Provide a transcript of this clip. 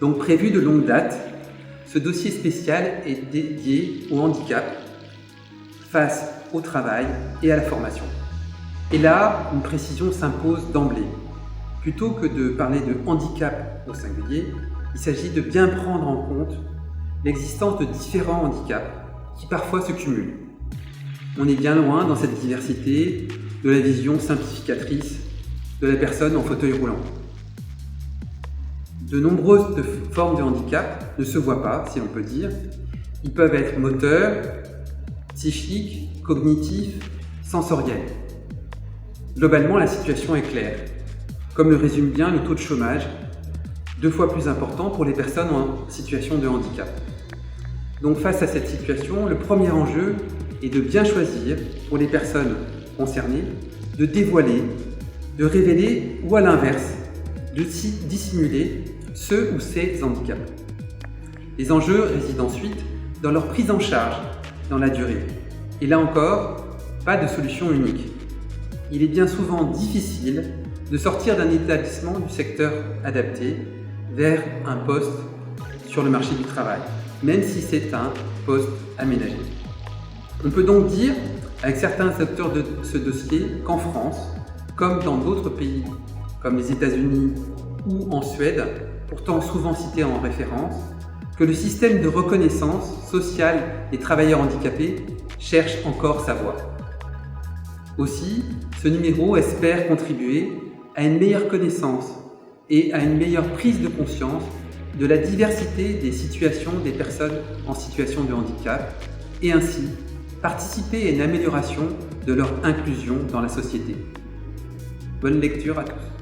Donc prévu de longue date, ce dossier spécial est dédié au handicap face au travail et à la formation. Et là, une précision s'impose d'emblée. Plutôt que de parler de handicap au singulier, il s'agit de bien prendre en compte l'existence de différents handicaps qui parfois se cumulent. On est bien loin dans cette diversité de la vision simplificatrice de la personne en fauteuil roulant. De nombreuses formes de handicap ne se voient pas, si l'on peut dire. Ils peuvent être moteurs, psychiques, cognitifs, sensoriels. Globalement, la situation est claire. Comme le résume bien le taux de chômage, 2 fois plus important pour les personnes en situation de handicap. Donc face à cette situation, le premier enjeu est de bien choisir, pour les personnes concernées, de dévoiler, de révéler ou à l'inverse, de dissimuler ceux ou ces handicaps. Les enjeux résident ensuite dans leur prise en charge dans la durée. Et là encore, pas de solution unique. Il est bien souvent difficile de sortir d'un établissement du secteur adapté vers un poste sur le marché du travail, même si c'est un poste aménagé. On peut donc dire, avec certains acteurs de ce dossier, qu'en France, comme dans d'autres pays, comme les États-Unis ou en Suède, pourtant souvent cités en référence, que le système de reconnaissance sociale des travailleurs handicapés cherche encore sa voie. Aussi, ce numéro espère contribuer à une meilleure connaissance et à une meilleure prise de conscience de la diversité des situations des personnes en situation de handicap et ainsi participer à une amélioration de leur inclusion dans la société. Bonne lecture à tous.